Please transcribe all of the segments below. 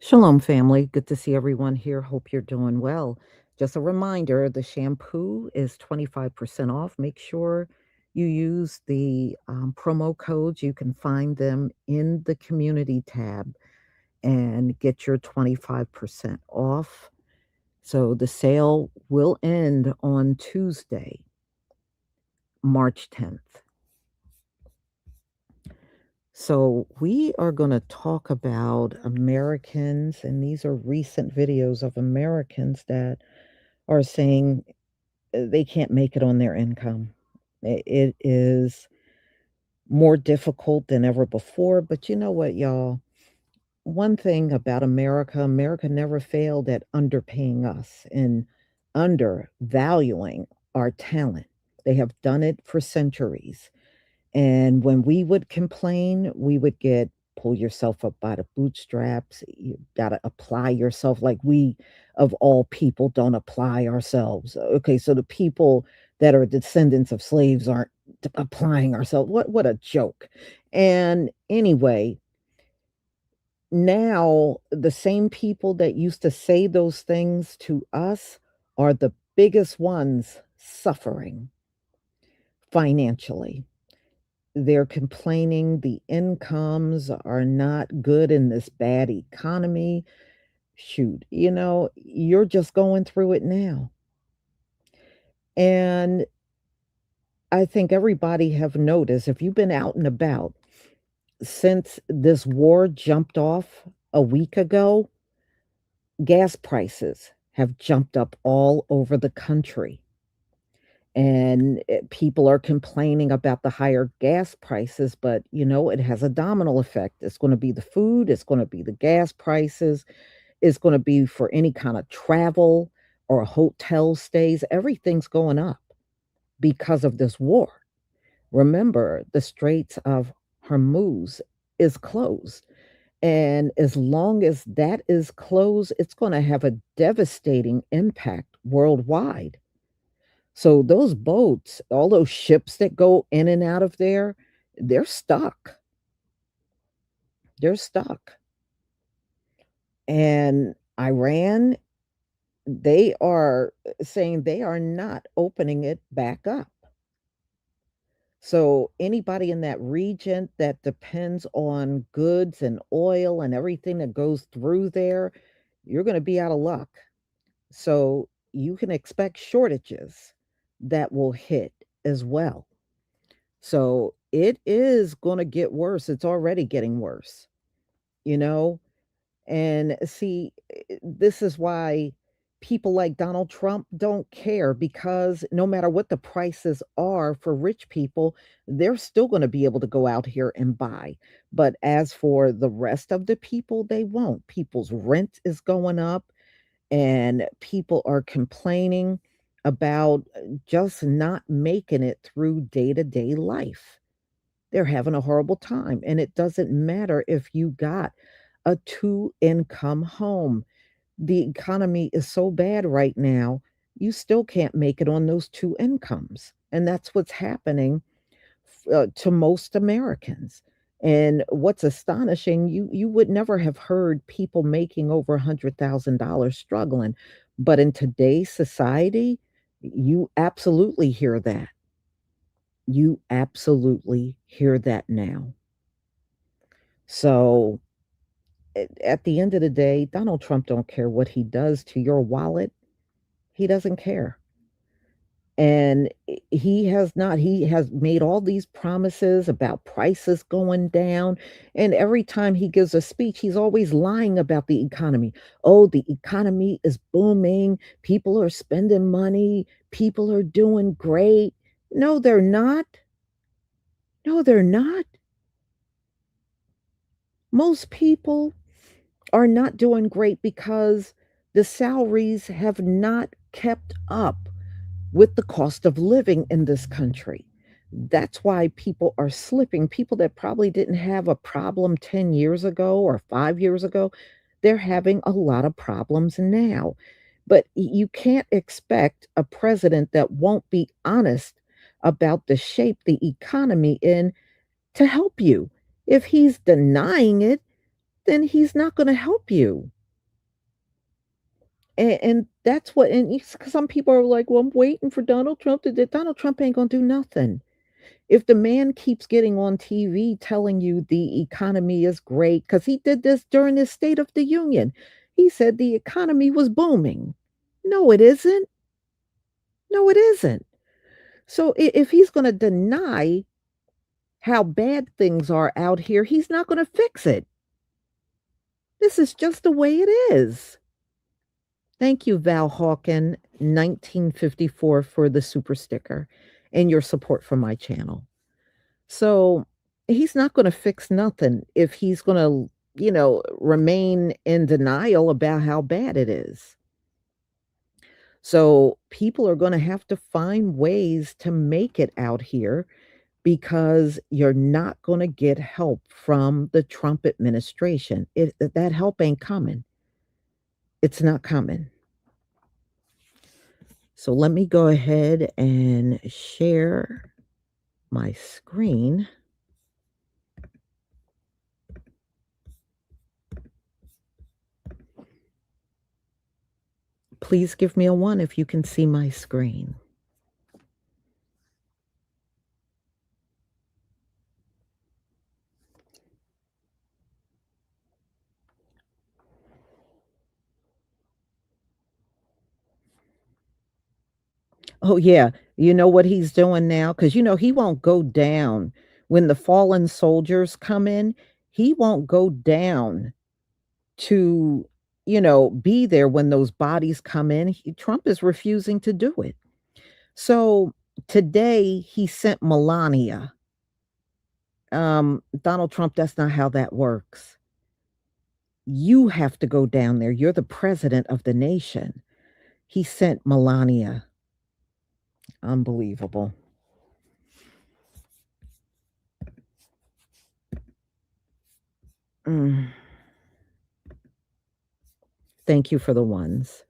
Shalom, family. Good to see everyone here. Hope you're doing well. Just a reminder the shampoo is 25% off. Make sure you use the promo codes. You can find them in the community tab and get your 25% off. So the sale will end on Tuesday, March 10th. So, we are going to talk about Americans, and these are recent videos of Americans that are saying they can't make it on their income. It is more difficult than ever before. But you know what, y'all? One thing about America, America never failed at underpaying us and undervaluing our talent. They have done it for centuries. And when we would complain, we would get pull yourself up by the bootstraps. You got to apply yourself like we, of all people, don't apply ourselves. Okay, so the people that are descendants of slaves aren't applying ourselves. What a joke. And anyway, now the same people that used to say those things to us are the biggest ones suffering financially. They're complaining the incomes are not good in this bad economy. Shoot, you're just going through it now. And I think everybody have noticed if you've been out and about since this war jumped off a week ago, gas prices have jumped up all over the country. And people are complaining about the higher gas prices, but it has a domino effect. It's going to be the food, it's going to be the gas prices, it's going to be for any kind of travel or hotel stays. Everything's going up because of this war. Remember, the Straits of Hormuz is closed. And as long as that is closed, it's going to have a devastating impact worldwide. So those boats, all those ships that go in and out of there, they're stuck. They're stuck. And Iran, they are saying they are not opening it back up. So anybody in that region that depends on goods and oil and everything that goes through there, you're going to be out of luck. So you can expect shortages that will hit as well. So it is going to get worse. It's already getting worse, you know? And see, this is why people like Donald Trump don't care because no matter what the prices are for rich people, they're still going to be able to go out here and buy. But as for the rest of the people, they won't. People's rent is going up and people are complaining about just not making it through day to day life. They're having a horrible time. And it doesn't matter if you got a two income home. The economy is so bad right now, you still can't make it on those two incomes. And that's what's happening to most Americans. And what's astonishing, you would never have heard people making over $100,000 struggling. But in today's society, you absolutely hear that. You absolutely hear that now. So at the end of the day, Donald Trump don't care what he does to your wallet. He doesn't care. And he has made all these promises about prices going down. And every time he gives a speech, he's always lying about the economy. Oh, the economy is booming. People are spending money. People are doing great. No, they're not. No, they're not. Most people are not doing great because the salaries have not kept up with the cost of living in this country. That's why people are slipping. People that probably didn't have a problem 10 years ago or 5 years ago, they're having a lot of problems now. But you can't expect a president that won't be honest about the shape the economy in to help you. If he's denying it, then he's not going to help you. And that's what, and some people are like, well, I'm waiting for Donald Trump to do. Donald Trump ain't going to do nothing. If the man keeps getting on TV telling you the economy is great, because he did this during his State of the Union, he said the economy was booming. No, it isn't. No, it isn't. So if he's going to deny how bad things are out here, he's not going to fix it. This is just the way it is. Thank you, Val Hawken, 1954, for the super sticker and your support for my channel. So he's not going to fix nothing if he's going to, remain in denial about how bad it is. So people are going to have to find ways to make it out here because you're not going to get help from the Trump administration. That help ain't coming. It's not coming. So let me go ahead and share my screen. Please give me a 1 if you can see my screen. Oh, yeah. You know what he's doing now? Because, he won't go down. When the fallen soldiers come in, he won't go down to, be there when those bodies come in. Trump is refusing to do it. So today he sent Melania. Donald Trump, that's not how that works. You have to go down there. You're the president of the nation. He sent Melania. Unbelievable. Mm. Thank you for the ones.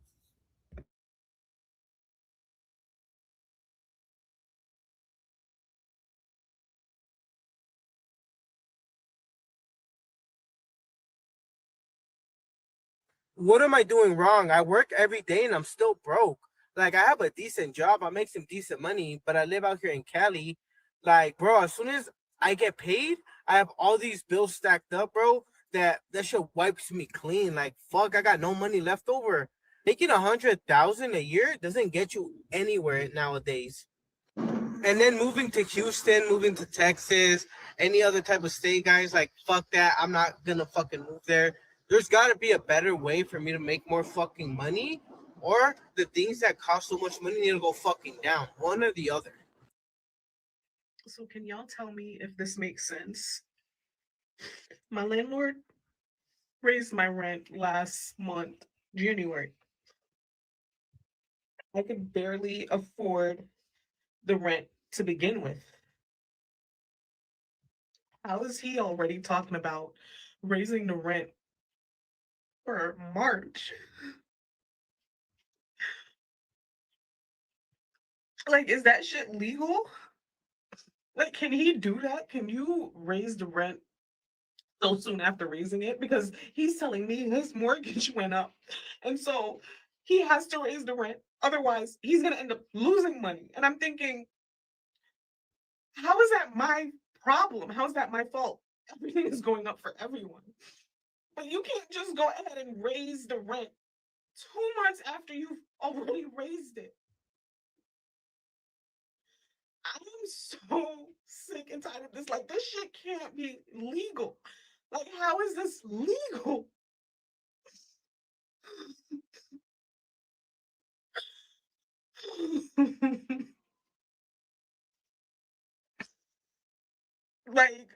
What am I doing wrong? I work every day and I'm still broke. Like I have a decent job, I make some decent money, but I live out here in Cali. Like, bro, as soon as I get paid, I have all these bills stacked up, bro. That shit wipes me clean. Like, fuck, I got no money left over. Making 100,000 a year doesn't get you anywhere nowadays. And then moving to Houston, moving to Texas, any other type of state, guys, like fuck that. I'm not gonna fucking move there. There's gotta be a better way for me to make more fucking money, or the things that cost so much money need to go fucking down. One or the other. So, can y'all tell me if this makes sense? My landlord raised my rent last month, January. I could barely afford the rent to begin with. How is he already talking about raising the rent for March? Like, is that shit legal? Like, can he do that? Can you raise the rent so soon after raising it? Because he's telling me his mortgage went up. And so he has to raise the rent. Otherwise, he's going to end up losing money. And I'm thinking, how is that my problem? How is that my fault? Everything is going up for everyone. But you can't just go ahead and raise the rent 2 months after you've already raised it. I am so sick and tired of this. Like, this shit can't be legal. Like, how is this legal? Like,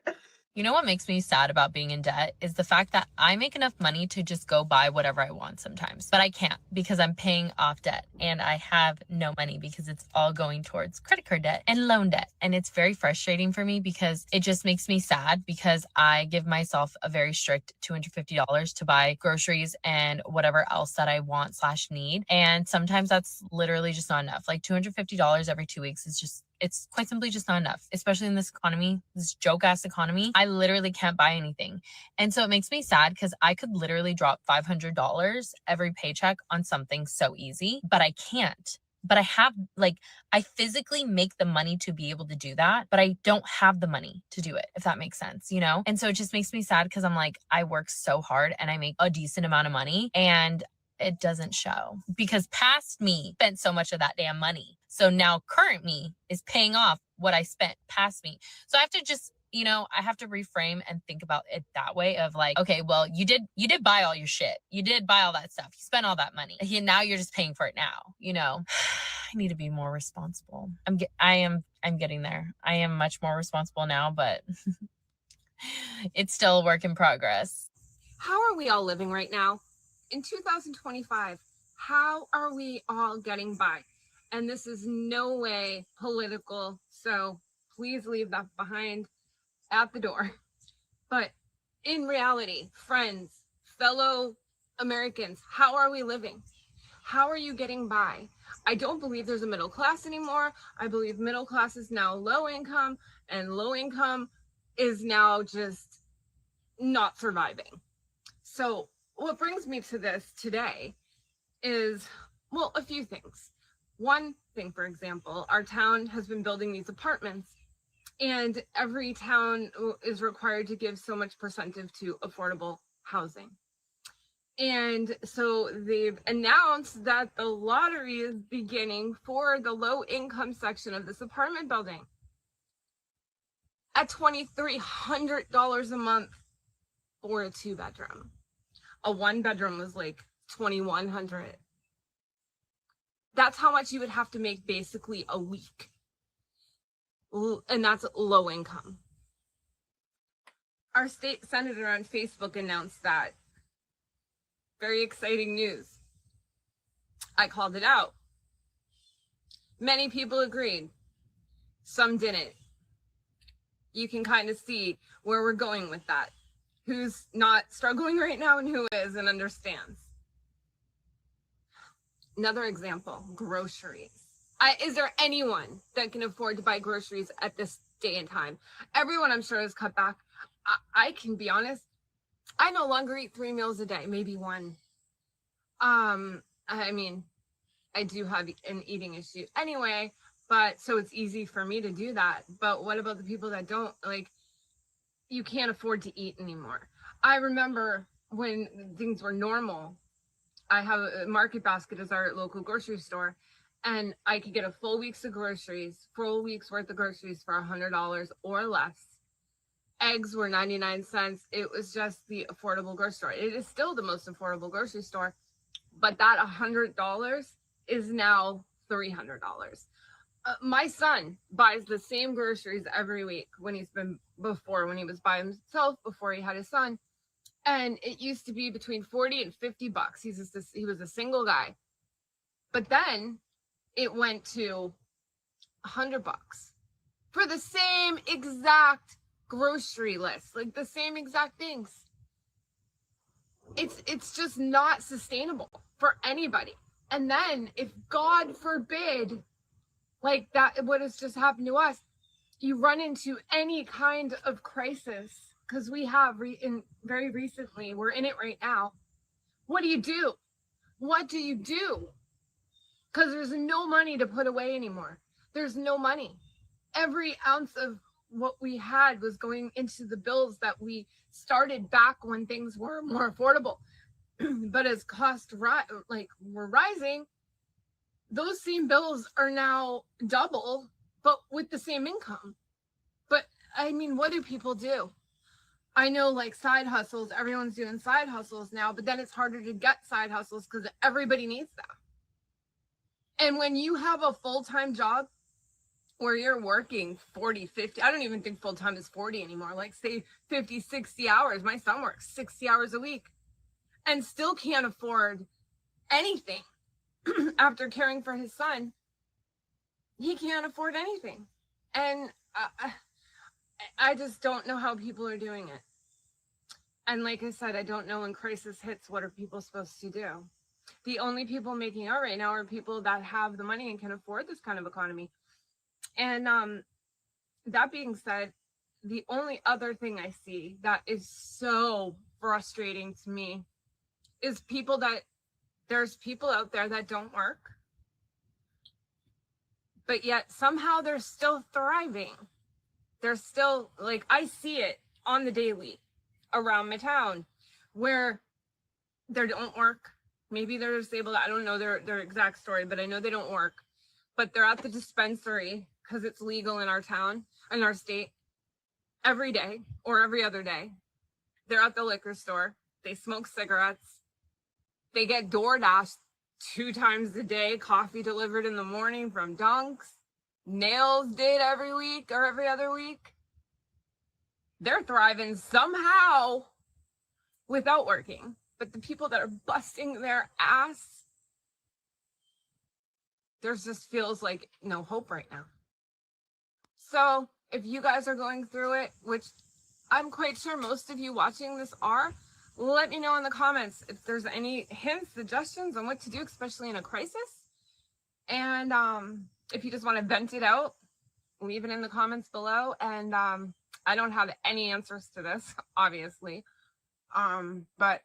You know what makes me sad about being in debt is the fact that I make enough money to just go buy whatever I want sometimes, but I can't because I'm paying off debt and I have no money because it's all going towards credit card debt and loan debt. And it's very frustrating for me because it just makes me sad because I give myself a very strict $250 to buy groceries and whatever else that I want/need. And sometimes that's literally just not enough. Like $250 every 2 weeks is just It's quite simply just not enough, especially in this economy, this joke ass economy. I literally can't buy anything. And so it makes me sad because I could literally drop $500 every paycheck on something so easy, but I can't. But I have, like, I physically make the money to be able to do that, but I don't have the money to do it, if that makes sense, you know? And so it just makes me sad because I'm like, I work so hard and I make a decent amount of money and it doesn't show because past me spent so much of that damn money. So now current me is paying off what I spent past me. So I have to just, you know, I have to reframe and think about it that way of like, okay, well, you did buy all your shit. You did buy all that stuff. You spent all that money. Now you're just paying for it now, you know. I need to be more responsible. I'm getting there. I am much more responsible now, but it's still a work in progress. How are we all living right now? In 2025, how are we all getting by? And this is no way political, so please leave that behind at the door. But in reality, friends, fellow Americans, how are we living? How are you getting by? I don't believe there's a middle class anymore. I believe middle class is now low income, and low income is now just not surviving. So what brings me to this today is, well, a few things. One thing, for example, our town has been building these apartments, and every town is required to give so much percentage to affordable housing. And so they've announced that the lottery is beginning for the low income section of this apartment building at $2,300 a month for a 2-bedroom. A 1-bedroom was like $2,100. That's how much you would have to make basically a week. And that's low income. Our state senator on Facebook announced that. Very exciting news. I called it out. Many people agreed. Some didn't. You can kind of see where we're going with that. Who's not struggling right now and who is and understands. Another example, groceries. Is there anyone that can afford to buy groceries at this day and time? Everyone, I'm sure, has cut back. I can be honest. I no longer eat 3 meals a day, maybe 1. I mean, I do have an eating issue anyway, but so it's easy for me to do that. But what about the people that don't? Like, you can't afford to eat anymore. I remember when things were normal, I have a Market Basket as our local grocery store, and I could get a full week's of groceries, full week's worth of groceries for $100 or less. Eggs were 99 cents. It was just the affordable grocery store. It is still the most affordable grocery store, but that $100 is now $300. My son buys the same groceries every week when he was by himself, before he had his son. And it used to be between 40 and 50 bucks. He was a single guy. But then it went to 100 bucks for the same exact grocery list, like the same exact things. It's just not sustainable for anybody. And then if God forbid, like that, what has just happened to us, you run into any kind of crisis, because we have very recently, we're in it right now. What do you do? What do you do? Because there's no money to put away anymore. There's no money. Every ounce of what we had was going into the bills that we started back when things were more affordable. But as costs were rising, those same bills are now double, but with the same income. But I mean, what do people do? I know, like, side hustles, everyone's doing side hustles now, but then it's harder to get side hustles because everybody needs them. And when you have a full-time job where you're working 40, 50, I don't even think full-time is 40 anymore, like say 50, 60 hours. My son works 60 hours a week and still can't afford anything after caring for his son. He can't afford anything. And I just don't know how people are doing it. And like I said, I don't know, when crisis hits, what are people supposed to do? The only people making out right now are people that have the money and can afford this kind of economy. And that being said, the only other thing I see that is so frustrating to me is there's people out there that don't work, but yet somehow they're still thriving. They're still, like, I see it on the daily around my town where they don't work. Maybe they're disabled. I don't know their exact story, but I know they don't work. But they're at the dispensary because it's legal in our town, in our state, every day or every other day. They're at the liquor store. They smoke cigarettes. They get DoorDash 2 times a day, coffee delivered in the morning from Dunks, nails did every week or every other week. They're thriving somehow without working. But the people that are busting their ass, there's just feels like no hope right now. So if you guys are going through it, which I'm quite sure most of you watching this are, let me know in the comments if there's any hints, suggestions on what to do, especially in a crisis. And if you just want to vent it out, leave it in the comments below. And I don't have any answers to this, obviously. But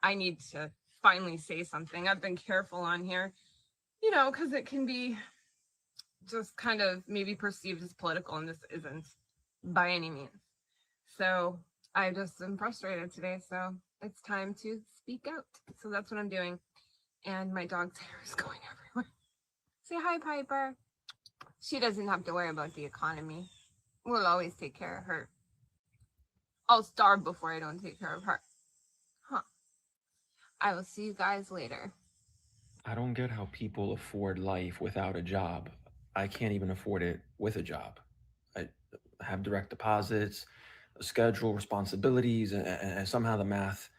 I need to finally say something. I've been careful on here, you know, because it can be just kind of maybe perceived as political, and this isn't by any means. So I just am frustrated today. So it's time to speak out. So that's what I'm doing. And my dog's hair is going everywhere. Say hi, Piper. She doesn't have to worry about the economy. We'll always take care of her. I'll starve before I don't take care of her. Huh. I will see you guys later. I don't get how people afford life without a job. I can't even afford it with a job. I have direct deposits, a schedule, responsibilities, and somehow the math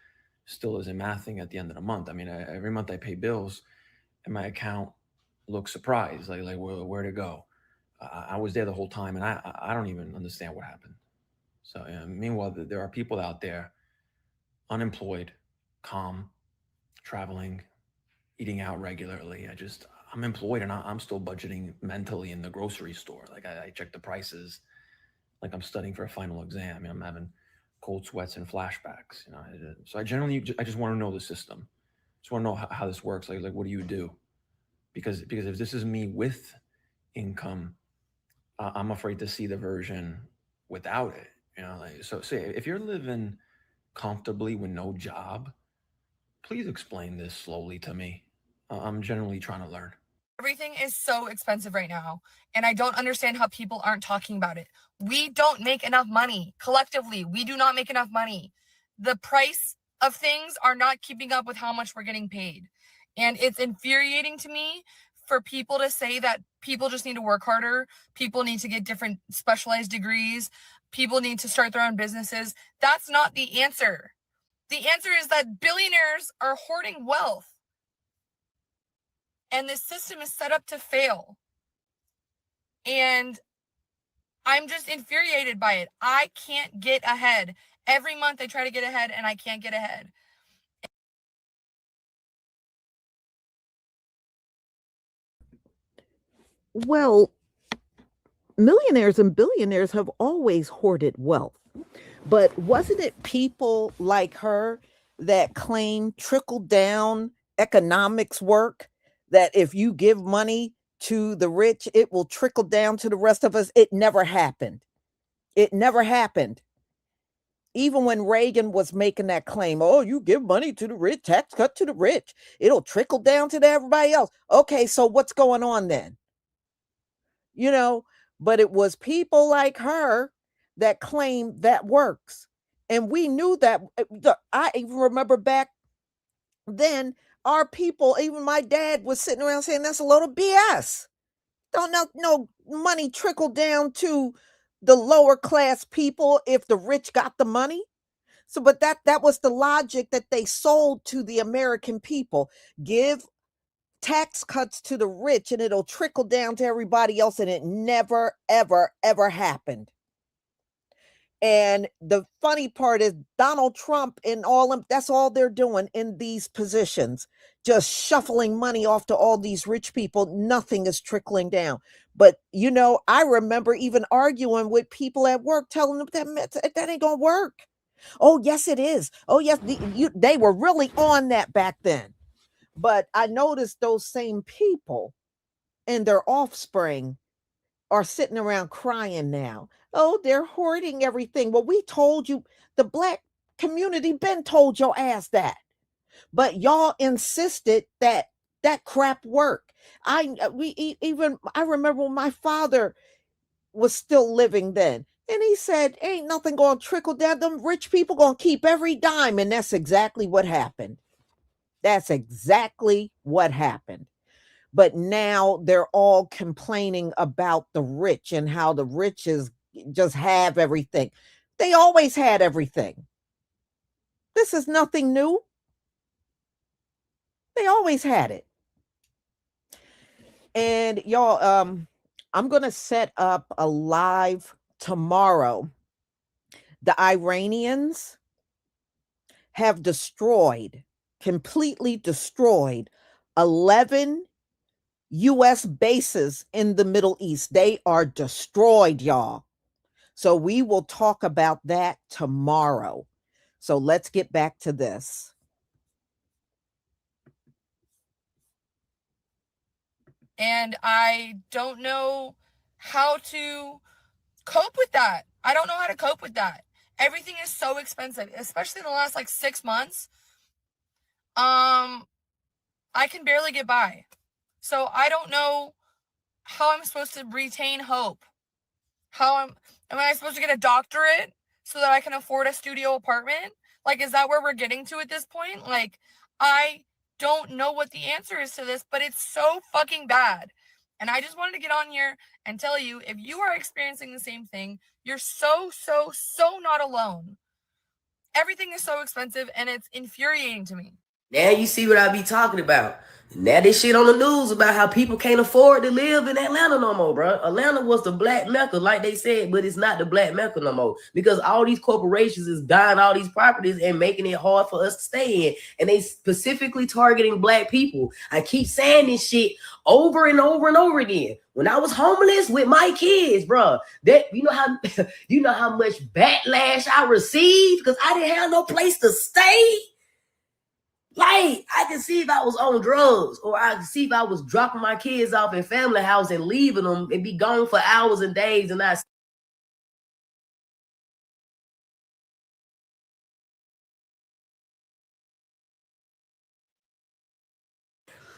still isn't mathing at the end of the month. I mean, every month I pay bills, and my account looks surprised, like where'd it go? I was there the whole time, and I don't even understand what happened. So meanwhile, there are people out there, unemployed, calm, traveling, eating out regularly. I'm employed, and I'm still budgeting mentally in the grocery store. Like I check the prices, like I'm studying for a final exam. I'm having cold sweats and flashbacks. So I just want to know the system. Just want to know how this works. Like what do you do? Because if this is me with income, I'm afraid to see the version without it. So say if you're living comfortably with no job, please explain this slowly to me. I'm generally trying to learn. Everything is so expensive right now, and I don't understand how people aren't talking about it. We don't make enough money. Collectively, we do not make enough money. The price of things are not keeping up with how much we're getting paid. And it's infuriating to me for people to say that people just need to work harder, people need to get different specialized degrees, people need to start their own businesses. That's not the answer. The answer is that billionaires are hoarding wealth. And this system is set up to fail. And I'm just infuriated by it. I can't get ahead. Every month I try to get ahead and I can't get ahead. Well, millionaires and billionaires have always hoarded wealth. But wasn't it people like her that claim trickle down economics work? That if you give money to the rich, it will trickle down to the rest of us? It never happened. It never happened. Even when Reagan was making that claim, oh, you give money to the rich, tax cut to the rich, it'll trickle down to everybody else. Okay, so what's going on then? You know, but it was people like her that claimed that works. And we knew that. I even remember back then, our people, even my dad, was sitting around saying that's a load of BS. Don't know, no money trickle down to the lower class people if the rich got the money. So, but that was the logic that they sold to the American people. Give tax cuts to the rich and it'll trickle down to everybody else. And it never, ever, ever happened. And the funny part is Donald Trump and all them, that's all they're doing in these positions, just shuffling money off to all these rich people. Nothing is trickling down. But, you know, I remember even arguing with people at work, telling them that ain't going to work. Oh, yes, it is. Oh, yes, they were really on that back then. But I noticed those same people and their offspring are sitting around crying now. Oh, they're hoarding everything. Well, we told you, the black community been told your ass that. But y'all insisted that that crap work. I remember when my father was still living then. And he said, ain't nothing going to trickle down. Them rich people going to keep every dime. And that's exactly what happened. That's exactly what happened. But now they're all complaining about the rich and how the rich is just have everything. They always had everything. This is nothing new. They always had it. And y'all, I'm going to set up a live tomorrow. The Iranians have completely destroyed 11 US bases in the Middle East. They are destroyed, y'all. So we will talk about that tomorrow. So let's get back to this. And I don't know how to cope with that. I don't know how to cope with that. Everything is so expensive, especially in the last like 6 months. I can barely get by. So I don't know how I'm supposed to retain hope. Am I supposed to get a doctorate so that I can afford a studio apartment? Like, is that where we're getting to at this point? Like, I don't know what the answer is to this, but it's so fucking bad. And I just wanted to get on here and tell you, if you are experiencing the same thing, you're so not alone. Everything is so expensive and it's infuriating to me. Now you see what I be talking about. Now this shit on the news about how people can't afford to live in Atlanta no more, bro. Atlanta was the black Mecca, like they said, but it's not the black Mecca no more because all these corporations is buying all these properties and making it hard for us to stay in. And they specifically targeting black people. I keep saying this shit over and over and over again. When I was homeless with my kids, bro, that you know how much backlash I received because I didn't have no place to stay. Like, I can see if I was on drugs, or I can see if I was dropping my kids off in family house and leaving them and be gone for hours and days and not.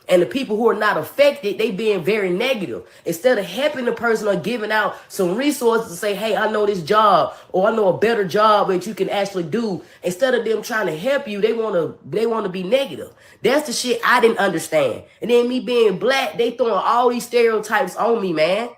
And the people who are not affected, they being very negative. Instead of helping the person or giving out some resources to say, hey, I know this job, or I know a better job that you can actually do. Instead of them trying to help you, they want to be negative. That's the shit I didn't understand. And then me being black, they throwing all these stereotypes on me, man.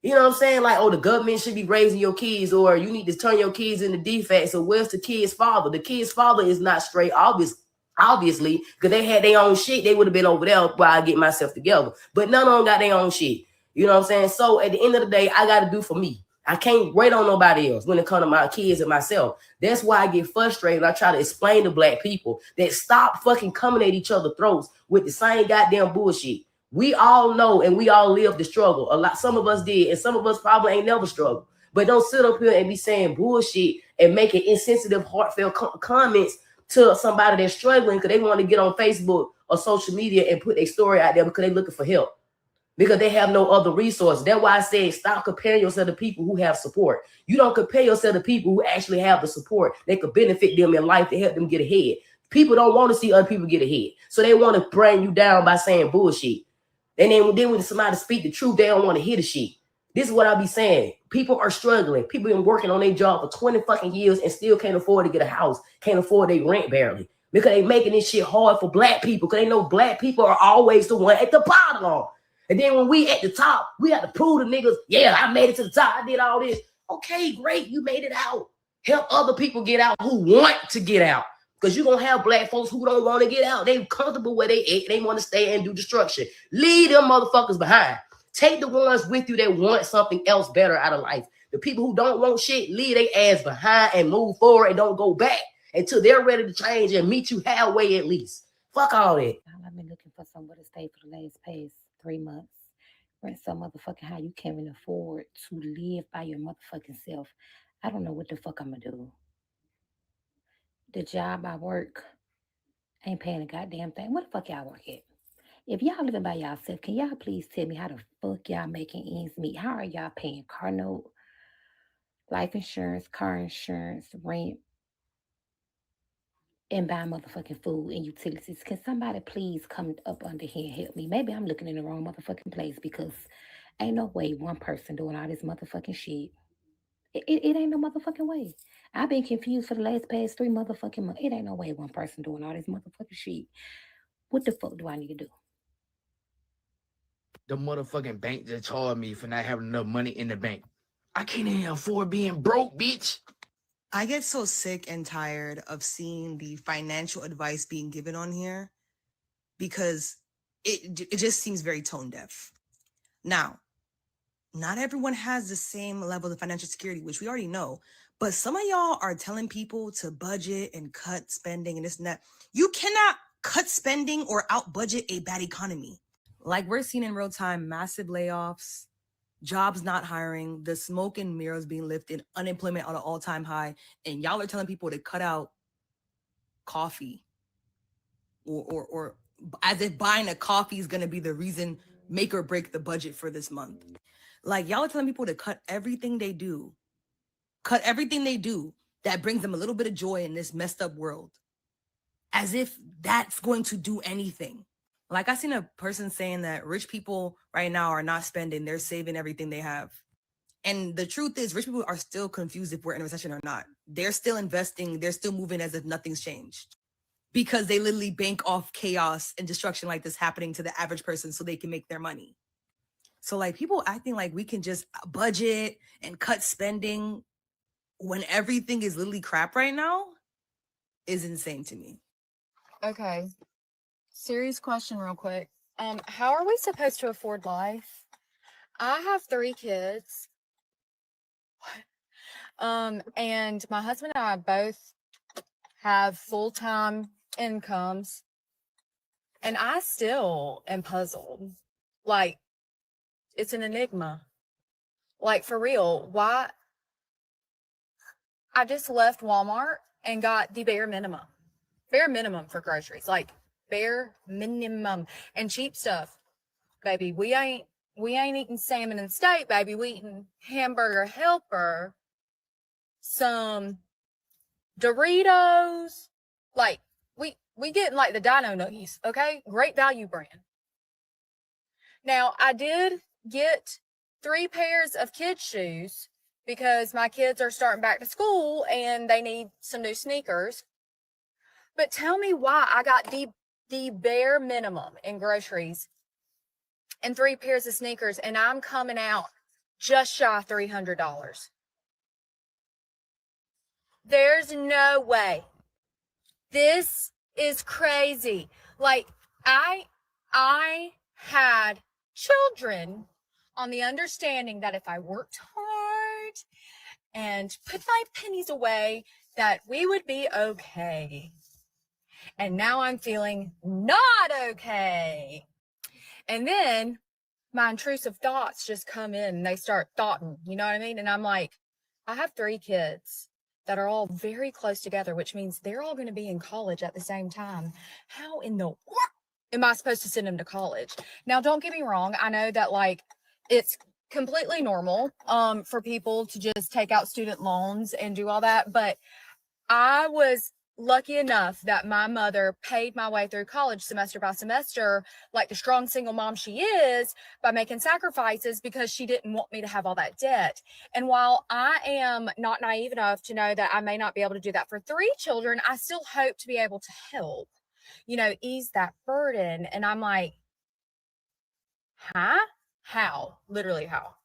You know what I'm saying? Like, oh, the government should be raising your kids, or you need to turn your kids into defects. So where's the kid's father? The kid's father is not straight, obviously, because they had their own shit. They would have been over there while I get myself together. But none of them got their own shit. You know what I'm saying? So at the end of the day, I got to do for me. I can't wait on nobody else when it comes to my kids and myself. That's why I get frustrated. I try to explain to black people that stop fucking coming at each other's throats with the same goddamn bullshit. We all know and we all live the struggle. Some of us did, and some of us probably ain't never struggled. But don't sit up here and be saying bullshit and making insensitive, heartfelt comments to somebody that's struggling because they want to get on Facebook or social media and put their story out there because they're looking for help, because they have no other resources. That's why I said stop comparing yourself to people who have support. You don't compare yourself to people who actually have the support that could benefit them in life to help them get ahead. People don't want to see other people get ahead, so they want to bring you down by saying bullshit. And then when somebody speak the truth, they don't want to hear the shit. This is what I be saying. People are struggling. People been working on their job for 20 fucking years and still can't afford to get a house, can't afford their rent barely, because they making this shit hard for black people, because they know black people are always the one at the bottom. And then when we at the top, we have to prove to niggas, yeah, I made it to the top. I did all this. Okay, great. You made it out. Help other people get out who want to get out. Because you're going to have black folks who don't want to get out. They comfortable where they at. They want to stay and do destruction. Leave them motherfuckers behind. Take the ones with you that want something else better out of life. The people who don't want shit, leave their ass behind and move forward and don't go back until they're ready to change and meet you halfway at least. Fuck all that. I've been looking for somewhere to stay for the past 3 months. Rent some motherfucking how you can't even afford to live by your motherfucking self. I don't know what the fuck I'm gonna do. The job I work ain't paying a goddamn thing. What the fuck y'all work at? If y'all living by yourself, can y'all please tell me how the fuck y'all making ends meet? How are y'all paying car note, life insurance, car insurance, rent, and buying motherfucking food and utilities? Can somebody please come up under here and help me? Maybe I'm looking in the wrong motherfucking place because ain't no way one person doing all this motherfucking shit. It ain't no motherfucking way. I've been confused for the past 3 motherfucking months. It ain't no way one person doing all this motherfucking shit. What the fuck do I need to do? The motherfucking bank just charged me for not having enough money in the bank. I can't even afford being broke, bitch. I get so sick and tired of seeing the financial advice being given on here because it just seems very tone deaf. Now, not everyone has the same level of financial security, which we already know, but some of y'all are telling people to budget and cut spending and this and that. You cannot cut spending or out budget a bad economy. Like we're seeing in real time, massive layoffs, jobs not hiring, the smoke and mirrors being lifted, unemployment on an all-time high, and y'all are telling people to cut out coffee or as if buying a coffee is going to be the reason make or break the budget for this month. Like y'all are telling people to cut everything they do that brings them a little bit of joy in this messed up world, as if that's going to do anything. Like I seen a person saying that rich people right now are not spending, they're saving everything they have. And the truth is, rich people are still confused if we're in a recession or not. They're still investing, they're still moving as if nothing's changed, because they literally bank off chaos and destruction like this happening to the average person so they can make their money. So like people acting like we can just budget and cut spending when everything is literally crap right now is insane to me. Okay. Serious question real quick. How are we supposed to afford life? I have 3 kids. And my husband and I both have full-time incomes, and I still am puzzled. Like, it's an enigma. Like, for real, why? I just left Walmart and got the bare minimum for groceries, like bare minimum, and cheap stuff. Baby, we ain't eating salmon and steak, baby. We eating hamburger helper, some Doritos, like we getting like the Dino Nuggies, okay? Great value brand. Now, I did get 3 pairs of kids' shoes because my kids are starting back to school and they need some new sneakers. But tell me why I got the bare minimum in groceries and 3 pairs of sneakers, and I'm coming out just shy of $300. There's no way. This is crazy. Like, I had children on the understanding that if I worked hard and put my pennies away, that we would be okay. And now I'm feeling not okay. And then my intrusive thoughts just come in and they start thoughting, you know what I mean? And I'm like, I have 3 kids that are all very close together, which means they're all going to be in college at the same time. How in the what am I supposed to send them to college? Now, don't get me wrong. I know that like it's completely normal for people to just take out student loans and do all that. But I was lucky enough that my mother paid my way through college semester by semester, like the strong single mom she is, by making sacrifices because she didn't want me to have all that debt. And while I am not naive enough to know that I may not be able to do that for 3 children, I still hope to be able to help, you know, ease that burden. And I'm like, huh? How? Literally how?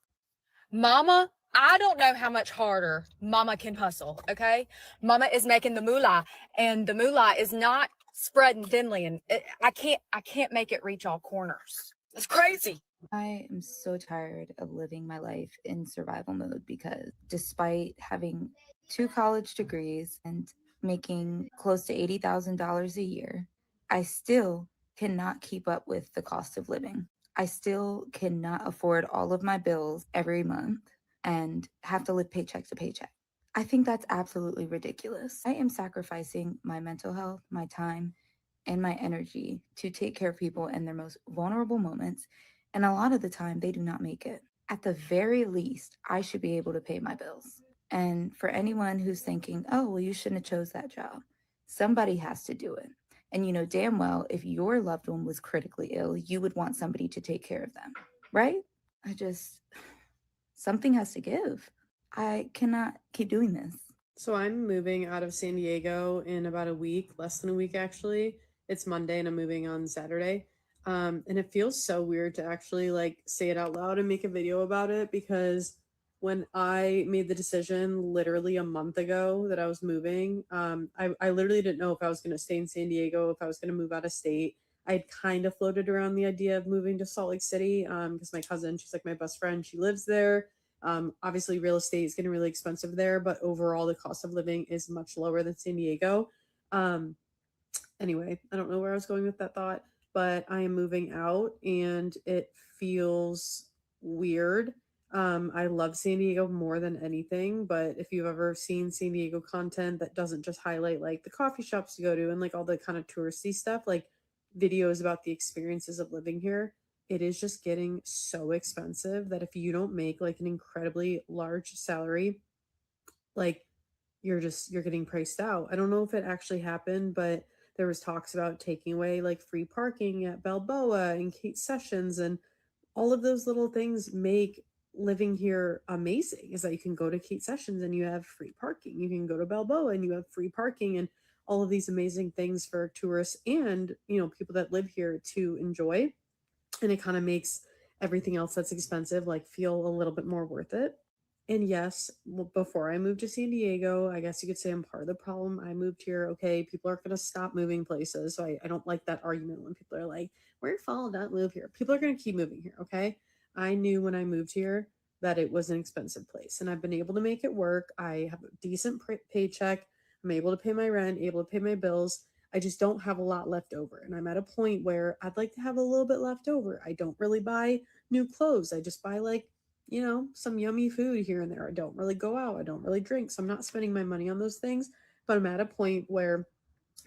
Mama, I don't know how much harder mama can hustle, okay? Mama is making the moolah, and the moolah is not spreading thinly, and I can't make it reach all corners. It's crazy. I am so tired of living my life in survival mode because despite having 2 college degrees and making close to $80,000 a year, I still cannot keep up with the cost of living. I still cannot afford all of my bills every month and have to live paycheck to paycheck. I think that's absolutely ridiculous. I am sacrificing my mental health, my time, and my energy to take care of people in their most vulnerable moments. And a lot of the time, they do not make it. At the very least, I should be able to pay my bills. And for anyone who's thinking, oh, well, you shouldn't have chose that job, somebody has to do it. And you know damn well, if your loved one was critically ill, you would want somebody to take care of them, right? I just, something has to give. I cannot keep doing this. So I'm moving out of San Diego in about a week, less than a week actually. It's Monday and I'm moving on Saturday. And it feels so weird to actually like say it out loud and make a video about it because when I made the decision literally a month ago that I was moving, I literally didn't know if I was going to stay in San Diego, if I was going to move out of state. I'd kind of floated around the idea of moving to Salt Lake City because my cousin, she's like my best friend, she lives there. Obviously, real estate is getting really expensive there, but overall, the cost of living is much lower than San Diego. Um, anyway, I don't know where I was going with that thought, but I am moving out and it feels weird. I love San Diego more than anything, but if you've ever seen San Diego content that doesn't just highlight like the coffee shops you go to and like all the kind of touristy stuff, like videos about the experiences of living here, it is just getting so expensive that if you don't make like an incredibly large salary, like you're getting priced out. I don't know if it actually happened, but there was talks about taking away like free parking at Balboa and Kate Sessions, and all of those little things make living here amazing. Is that you can go to Kate Sessions and you have free parking. You can go to Balboa and you have free parking and all of these amazing things for tourists and, you know, people that live here to enjoy. And it kind of makes everything else that's expensive like feel a little bit more worth it. And yes, before I moved to San Diego, I guess you could say I'm part of the problem. I moved here. Okay, people are going to stop moving places. So I don't like that argument when people are like, we're your fault, don't move here. People are going to keep moving here. Okay. I knew when I moved here that it was an expensive place and I've been able to make it work. I have a decent paycheck. I'm able to pay my rent, able to pay my bills. I just don't have a lot left over. And I'm at a point where I'd like to have a little bit left over. I don't really buy new clothes. I just buy like, you know, some yummy food here and there. I don't really go out. I don't really drink. So I'm not spending my money on those things. But I'm at a point where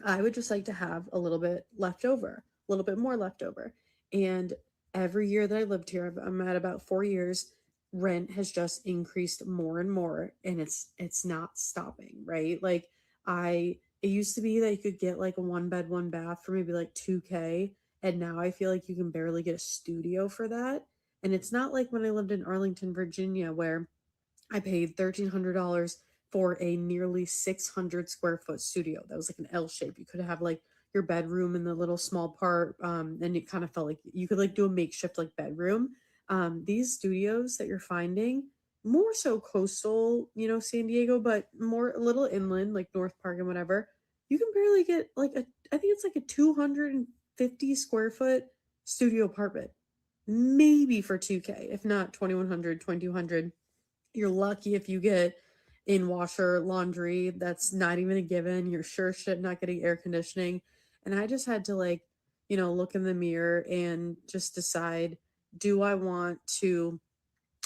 I would just like to have a little bit left over, a little bit more left over. And every year that I lived here, I'm at about 4 years, rent has just increased more and more and it's not stopping, right? Like it used to be that you could get like a 1 bed, 1 bath for maybe like 2K. And now I feel like you can barely get a studio for that. And it's not like when I lived in Arlington, Virginia, where I paid $1,300 for a nearly 600 square foot studio. That was like an L shape. You could have like your bedroom in the little small part, and it kind of felt like you could like do a makeshift like bedroom. These studios that you're finding, more so coastal, you know, San Diego, but more a little inland, like North Park and whatever. You can barely get like I think it's like a 250 square foot studio apartment, maybe for 2K, if not 2,100, 2,200. You're lucky if you get in washer laundry. That's not even a given. You're sure shit not getting air conditioning. And I just had to like, you know, look in the mirror and just decide, do I want to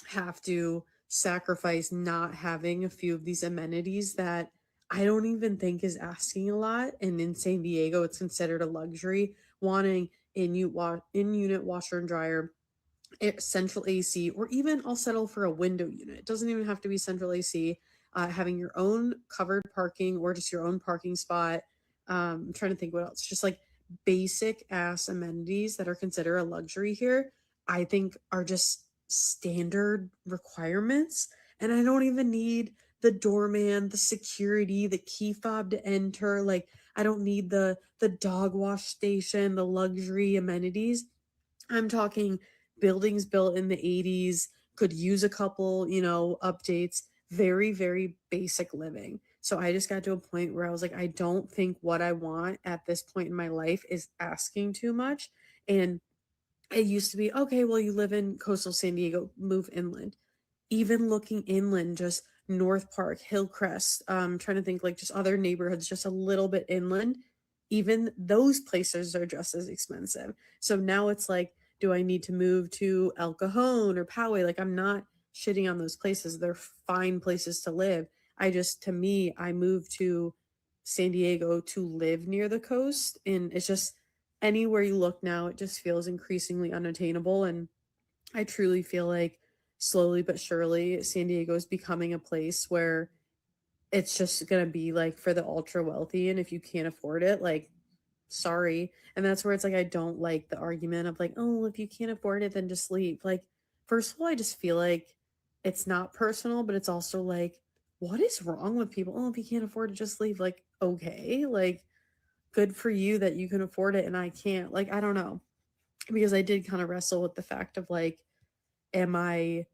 have to sacrifice not having a few of these amenities that I don't even think is asking a lot. And in San Diego, it's considered a luxury, wanting in-unit washer and dryer, central AC, or even I'll settle for a window unit. It doesn't even have to be central AC. Having your own covered parking or just your own parking spot. I'm trying to think what else. Just like basic ass amenities that are considered a luxury here, I think are just standard requirements. And I don't even need the doorman, the security, the key fob to enter. Like I don't need the dog wash station, the luxury amenities. I'm talking buildings built in the 80s, could use a couple, you know, updates, very, very basic living. So I just got to a point where I was like, I don't think what I want at this point in my life is asking too much. And it used to be, okay, well, you live in coastal San Diego, move inland. Even looking inland, just North Park, Hillcrest, trying to think like just other neighborhoods just a little bit inland, even those places are just as expensive. So now it's like, do I need to move to El Cajon or Poway? Like, I'm not shitting on those places. They're fine places to live. To me, I moved to San Diego to live near the coast. And it's just anywhere you look now, it just feels increasingly unattainable. And I truly feel like slowly but surely, San Diego is becoming a place where it's just going to be like for the ultra wealthy. And if you can't afford it, like, sorry. And that's where it's like, I don't like the argument of like, oh, if you can't afford it, then just leave. Like, first of all, I just feel like it's not personal, but it's also like, what is wrong with people? Oh, if you can't afford it, just leave. Like, okay, like, good for you that you can afford it and I can't. Like, I don't know. Because I did kind of wrestle with the fact of like, am I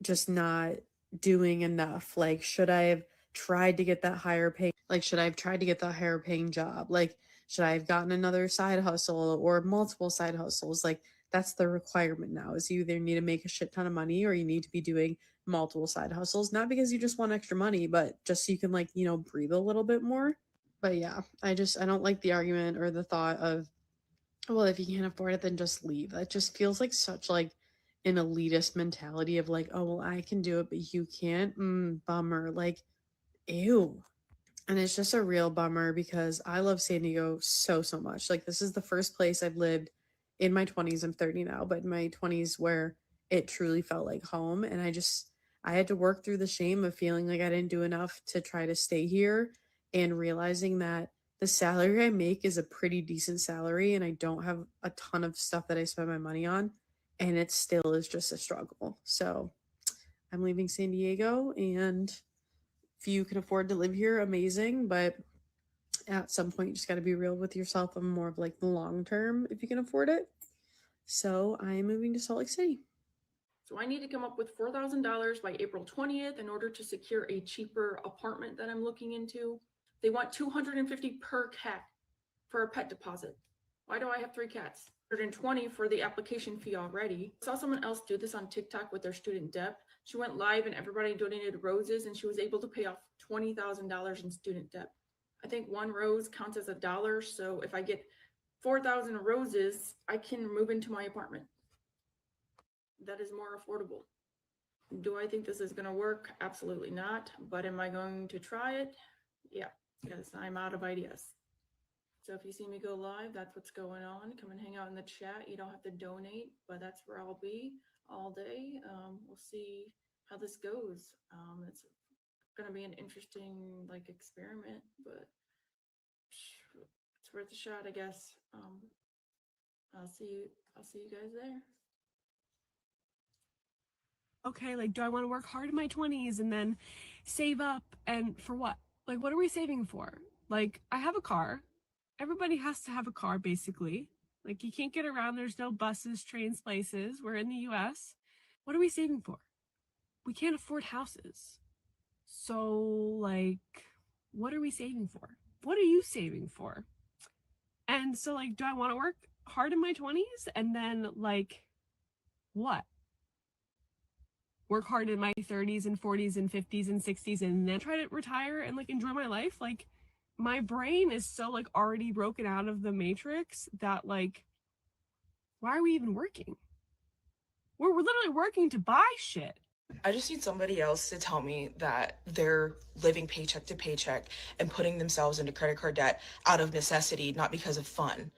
just not doing enough? Like, should I have tried to get that higher pay? Like, should I have tried to get the higher paying job? Like, should I have gotten another side hustle or multiple side hustles? Like, that's the requirement now is you either need to make a shit ton of money or you need to be doing multiple side hustles, not because you just want extra money, but just so you can like, breathe a little bit more. But yeah, I don't like the argument or the thought of, well, if you can't afford it, then just leave. That just feels like such like an elitist mentality of like, oh, well, I can do it, but you can't. Bummer. Like, ew. And it's just a real bummer because I love San Diego so, so much. Like, this is the first place I've lived in my 20s. I'm 30 now, but in my 20s where it truly felt like home. And I had to work through the shame of feeling like I didn't do enough to try to stay here and realizing that the salary I make is a pretty decent salary and I don't have a ton of stuff that I spend my money on. And it still is just a struggle. So I'm leaving San Diego, and if you can afford to live here, amazing. But at some point, you just got to be real with yourself and more of like the long term if you can afford it. So I'm moving to Salt Lake City. So I need to come up with $4,000 by April 20th in order to secure a cheaper apartment that I'm looking into. They want $250 per cat for a pet deposit. Why do I have 3 cats? $120 for the application fee already. I saw someone else do this on TikTok with their student debt. She went live and everybody donated roses and she was able to pay off $20,000 in student debt. I think 1 rose counts as $1. So if I get 4,000 roses, I can move into my apartment. That is more affordable. Do I think this is going to work? Absolutely not. But am I going to try it? Yeah, because I'm out of ideas. So if you see me go live, that's what's going on. Come and hang out in the chat. You don't have to donate, but that's where I'll be all day. We'll see how this goes. It's going to be an interesting like experiment, but it's worth a shot, I guess. I'll see you guys there. Okay, like, do I want to work hard in my 20s and then save up, and for what? Like, what are we saving for? Like, I have a car. Everybody has to have a car, basically. Like, you can't get around. There's no buses, trains, places. We're in the US. What are we saving for? We can't afford houses. So, like, what are we saving for? What are you saving for? And so, like, do I want to work hard in my 20s and then, like, what? Work hard in my 30s and 40s and 50s and 60s and then try to retire and like enjoy my life? Like, my brain is so like already broken out of the matrix that like, why are we even working? We're literally working to buy shit. I just need somebody else to tell me that they're living paycheck to paycheck and putting themselves into credit card debt out of necessity, not because of fun.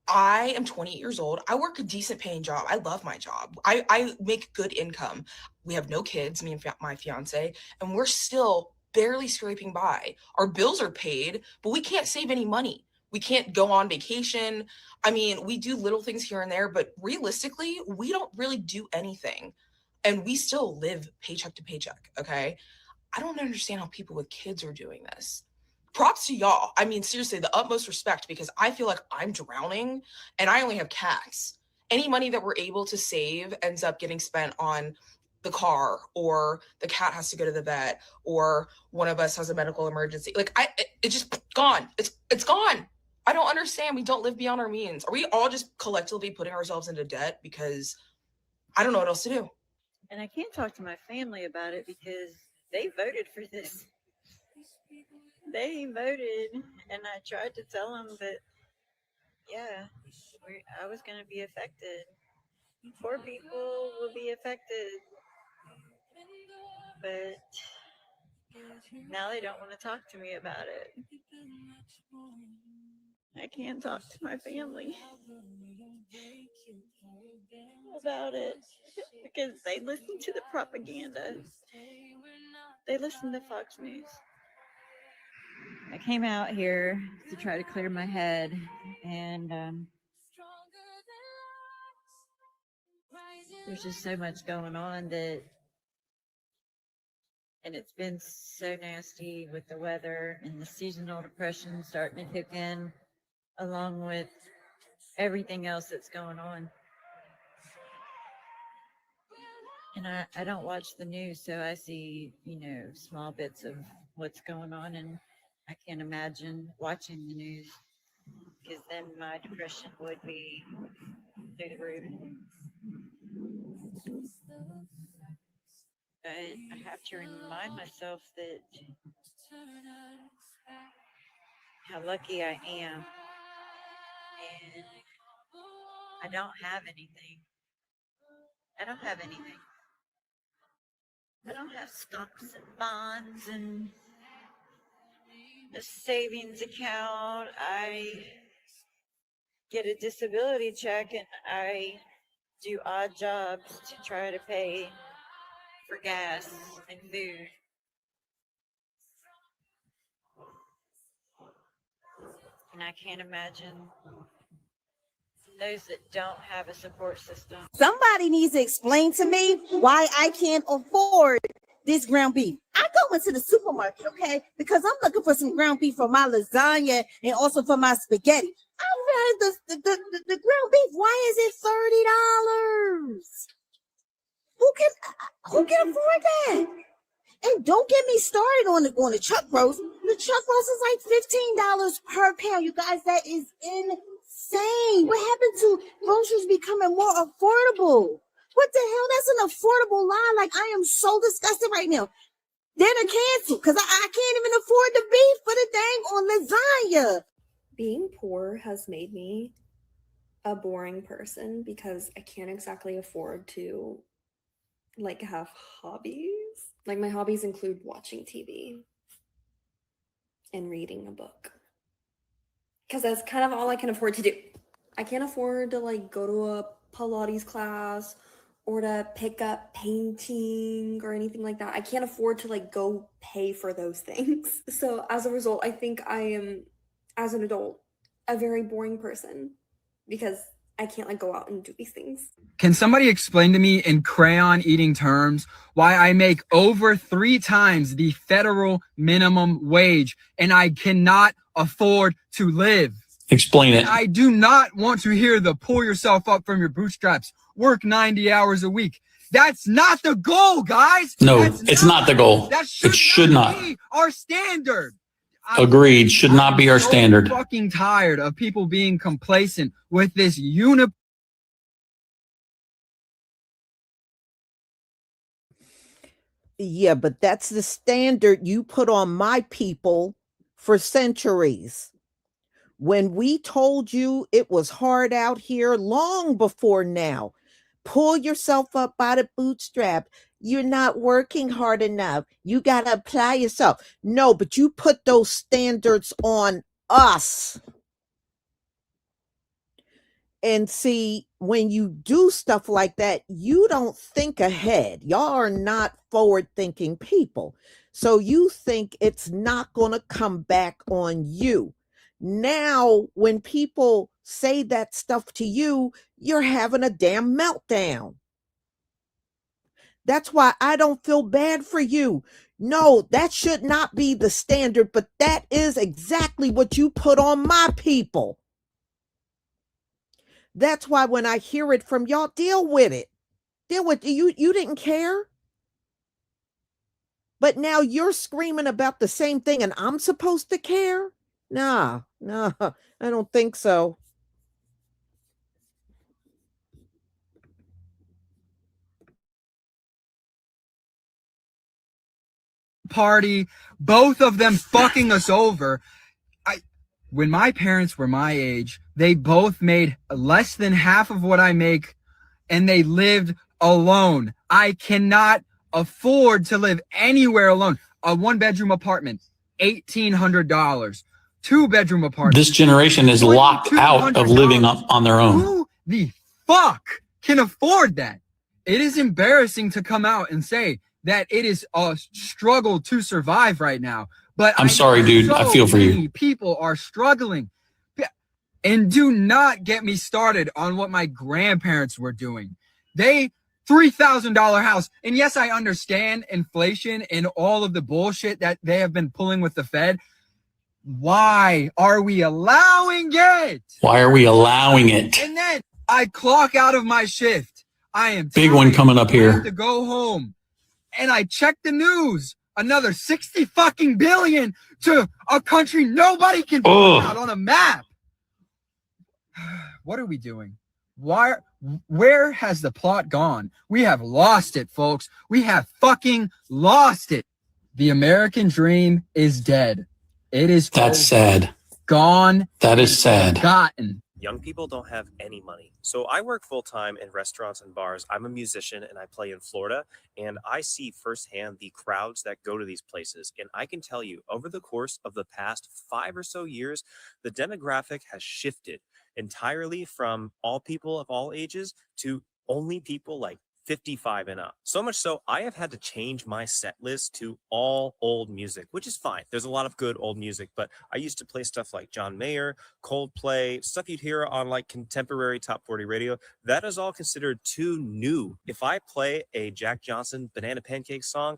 I am 28 years old. I work a decent paying job. I love my job. I make good income. We have no kids, me and my fiance, and we're still barely scraping by. Our bills are paid, but we can't save any money. We can't go on vacation. I mean, we do little things here and there, but realistically, we don't really do anything. And we still live paycheck to paycheck, okay? I don't understand how people with kids are doing this. Props to y'all. I mean, seriously, the utmost respect, because I feel like I'm drowning and I only have cats. Any money that we're able to save ends up getting spent on the car, or the cat has to go to the vet, or one of us has a medical emergency. Like, it just gone. It's gone. I don't understand. We don't live beyond our means. Are we all just collectively putting ourselves into debt because I don't know what else to do? And I can't talk to my family about it because they voted for this. They voted, and I tried to tell them that, yeah, I was going to be affected. Poor people will be affected. But now they don't want to talk to me about it. I can't talk to my family about it because they listen to the propaganda. They listen to Fox News. I came out here to try to clear my head, and there's just so much going on that, and it's been so nasty with the weather and the seasonal depression starting to kick in, along with everything else that's going on. And I don't watch the news, so I see, small bits of what's going on, and I can't imagine watching the news because then my depression would be through the roof. But I have to remind myself that how lucky I am, and I don't have anything. I don't have anything. I don't have stocks and bonds and a savings account. I get a disability check and I do odd jobs to try to pay for gas and food. And I can't imagine those that don't have a support system. Somebody needs to explain to me why I can't afford this ground beef. I go into the supermarket, okay, because I'm looking for some ground beef for my lasagna and also for my spaghetti. I read the ground beef. Why is it $30? Who can afford that? And don't get me started on the chuck roast. The chuck roast is like $15 per pound. You guys, that is insane. What happened to groceries becoming more affordable? What the hell? That's an affordable line. Like, I am so disgusted right now. They're canceled because I can't even afford the beef for the dang on lasagna. Being poor has made me a boring person because I can't exactly afford to have hobbies. Like, my hobbies include watching TV and reading a book because that's kind of all I can afford to do. I can't afford to go to a Pilates class or to pick up painting or anything like that. I can't afford to go pay for those things. So as a result, I think I am, as an adult, a very boring person because I can't go out and do these things. Can somebody explain to me in crayon eating terms why I make over 3 times the federal minimum wage and I cannot afford to live? Explain it. I do not want to hear the pull yourself up from your bootstraps, work 90 hours a week. That's not the goal, guys. No, it's not the goal. That It should not. be our standard. Agreed. Should not be our standard. I'm fucking tired of people being complacent with this Yeah, but that's the standard you put on my people for centuries. When we told you it was hard out here long before now, pull yourself up by the bootstrap. You're not working hard enough. You got to apply yourself. No, but you put those standards on us. And see, when you do stuff like that, you don't think ahead. Y'all are not forward thinking people. So you think it's not going to come back on you. Now, when people say that stuff to you, you're having a damn meltdown. That's why I don't feel bad for you. No, that should not be the standard, but that is exactly what you put on my people. That's why when I hear it from y'all, deal with it. Deal with you. You didn't care. But now you're screaming about the same thing and I'm supposed to care? Nah, No, I don't think so. Party, both of them fucking us over. When my parents were my age, they both made less than half of what I make, and they lived alone. I cannot afford to live anywhere alone. A 1-bedroom apartment, $1,800. 2-bedroom apartment. This generation is locked out of living on their own. Who the fuck can afford that? It is embarrassing to come out and say that it is a struggle to survive right now. But I'm sorry, dude. I feel for you. many people are struggling. And do not get me started on what my grandparents were doing. They $3,000 house. And yes, I understand inflation and all of the bullshit that they have been pulling with the Fed. Why are we allowing it? Why are we allowing it? And then I clock out of my shift. I am Big one coming up I have to here. go home. And I check the news. Another 60 fucking billion to a country nobody can put out on a map. What are we doing? Where has the plot gone? We have lost it, folks. We have fucking lost it. The American dream is dead. It is That's sad. Gone. That is sad. Forgotten. Young people don't have any money. So I work full time in restaurants and bars. I'm a musician and I play in Florida, and I see firsthand the crowds that go to these places. And I can tell you, over the course of the past 5 or so years, the demographic has shifted entirely from all people of all ages to only people like 55 and up. So much so, I have had to change my set list to all old music, which is fine. There's a lot of good old music, but I used to play stuff like John Mayer, Coldplay, stuff you'd hear on like contemporary top 40 radio. That is all considered too new. If I play a Jack Johnson Banana Pancake song,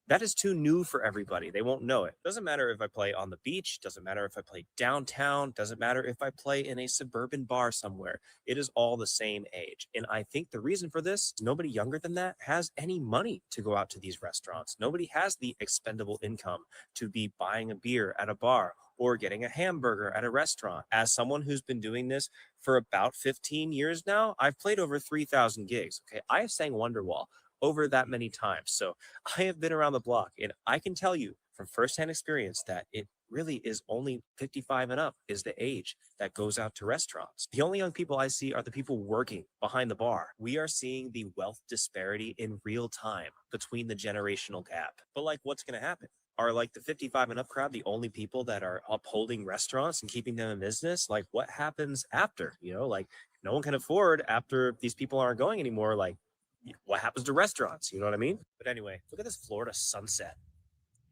that is too new for everybody. They won't know it. Doesn't matter if I play on the beach, doesn't matter if I play downtown, doesn't matter if I play in a suburban bar somewhere. It is all the same age. And I think the reason for this, nobody younger than that has any money to go out to these restaurants. Nobody has the expendable income to be buying a beer at a bar or getting a hamburger at a restaurant. As someone who's been doing this for about 15 years now, I've played over 3,000 gigs. Okay, I have sang Wonderwall over that many times. So I have been around the block, and I can tell you from firsthand experience that it really is only 55 and up is the age that goes out to restaurants. The only young people I see are the people working behind the bar. We are seeing the wealth disparity in real time between the generational gap. But like, what's going to happen? Are like the 55 and up crowd the only people that are upholding restaurants and keeping them in business? Like, what happens after? You know, like no one can afford after these people aren't going anymore. Like, what happens to restaurants? You know what I mean? But anyway, look at this Florida sunset.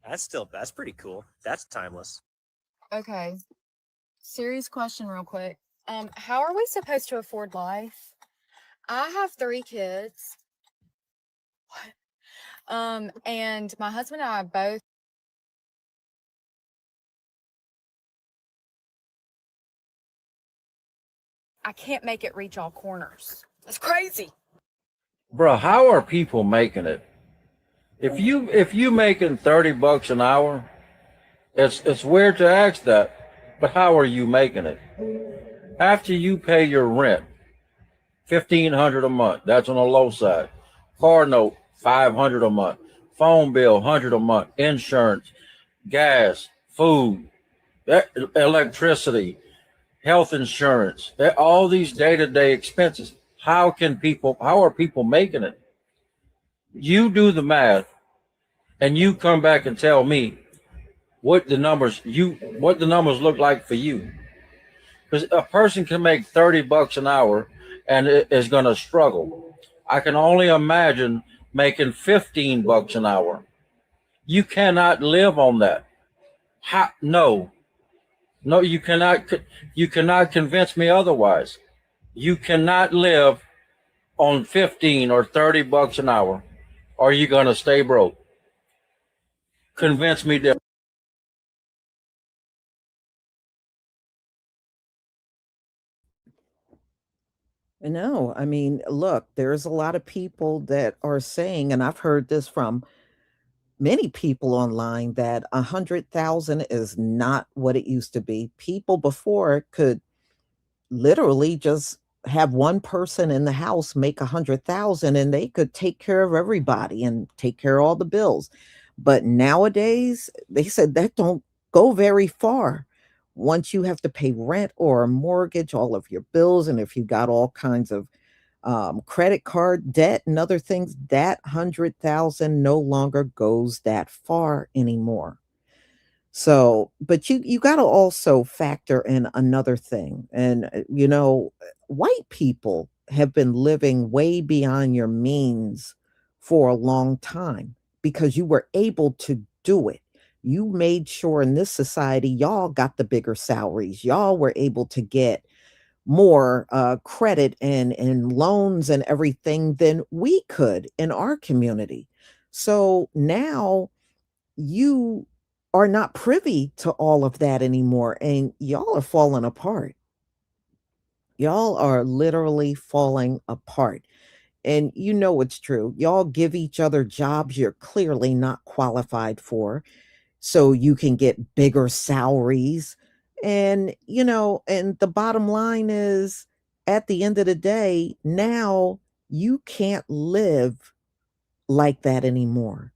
That's pretty cool. That's timeless. Okay. Serious question real quick. How are we supposed to afford life? I have 3 kids. And my husband and I both I can't make it reach all corners. That's crazy. Bro, how are people making it? If you making $30 an hour, it's weird to ask that, but how are you making it? After you pay your rent, $1,500 a month, that's on the low side. Car note, $500 a month. Phone bill, $100 a month. Insurance, gas, food, electricity, health insurance, all these day-to-day expenses. How are people making it? You do the math and you come back and tell me what the numbers look like for you. Because a person can make $30 an hour and is going to struggle. I can only imagine making $15 an hour. You cannot live on that. No, you cannot. You cannot convince me otherwise. You cannot live on 15 or $30 an hour. Or you're going to stay broke. Convince me different. No, I mean, look, there's a lot of people that are saying, and I've heard this from many people online that 100,000 is not what it used to be. People before could literally just have one person in the house make 100,000 and they could take care of everybody and take care of all the bills. But nowadays, they said that don't go very far. Once you have to pay rent or a mortgage, all of your bills, and if you got all kinds of credit card debt and other things, that 100,000 no longer goes that far anymore. So, but you got to also factor in another thing. And white people have been living way beyond your means for a long time because you were able to do it. You made sure in this society y'all got the bigger salaries. Y'all were able to get more credit and loans and everything than we could in our community. So now you are not privy to all of that anymore, and y'all are falling apart. Y'all are literally falling apart. And you know it's true. Y'all give each other jobs you're clearly not qualified for so you can get bigger salaries. And, and the bottom line is at the end of the day, now you can't live like that anymore.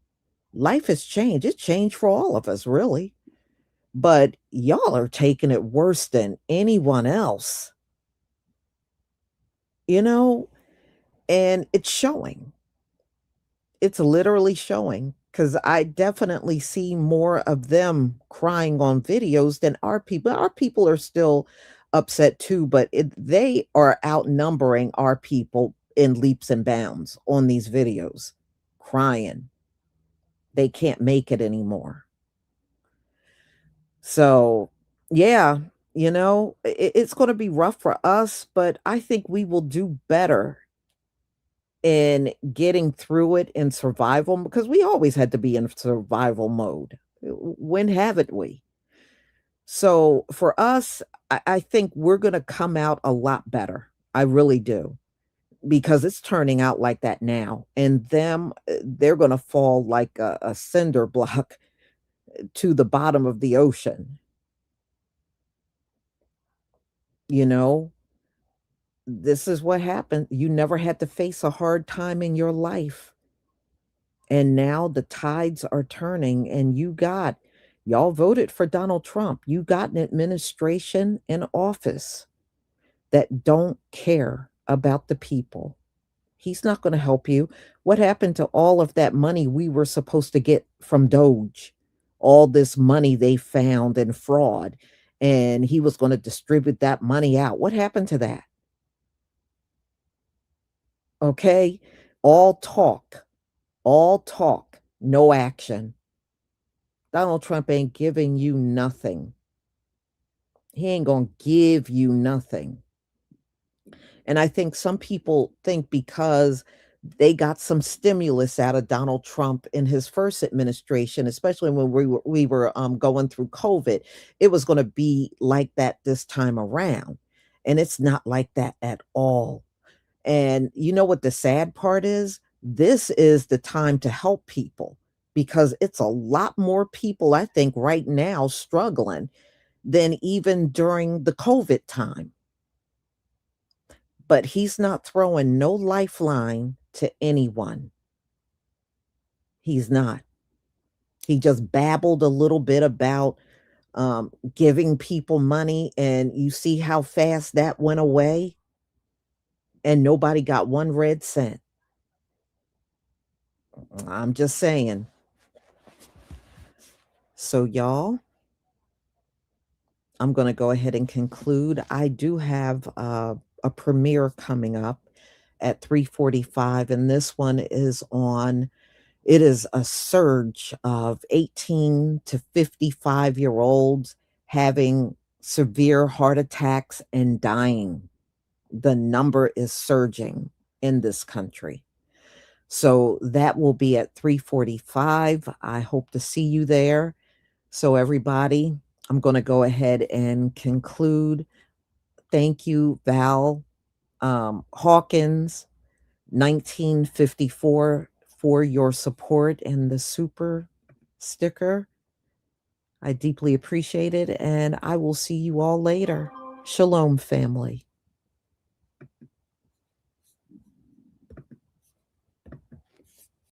Life has changed. It's changed for all of us, really. But y'all are taking it worse than anyone else, you know, and it's showing. It's literally showing because I definitely see more of them crying on videos than our people. Our people are still upset too, but they are outnumbering our people in leaps and bounds on these videos, crying. They can't make it anymore. So, yeah, it's going to be rough for us, but I think we will do better in getting through it in survival because we always had to be in survival mode. When haven't we? So, for us, I think we're going to come out a lot better. I really do because it's turning out like that now. And they're going to fall like a cinder block to the bottom of the ocean. You know, this is what happened. You never had to face a hard time in your life. And now the tides are turning, and y'all voted for Donald Trump. You got an administration in office that don't care about the people. He's not going to help you. What happened to all of that money we were supposed to get from Doge? All this money they found in fraud, and he was going to distribute that money out. What happened to that? Okay? All talk, no action. Donald Trump ain't giving you nothing. He ain't going to give you nothing. And I think some people think because they got some stimulus out of Donald Trump in his first administration, especially when we were going through COVID, it was going to be like that this time around. And it's not like that at all. And you know what the sad part is? This is the time to help people because it's a lot more people, I think, right now struggling than even during the COVID time. But he's not throwing no lifeline to anyone. He's not. He just babbled a little bit about giving people money, and you see how fast that went away, and nobody got one red cent. I'm just saying. So, y'all, I'm going to go ahead and conclude. I do have a premiere coming up at 3:45, and this one is on. It is a surge of 18 to 55-year-olds having severe heart attacks and dying. The number is surging in this country. So that will be at 3:45. I hope to see you there. So everybody, I'm going to go ahead and conclude. Thank you, Val Hawkins, 1954, for your support and the super sticker. I deeply appreciate it, and I will see you all later. Shalom, family.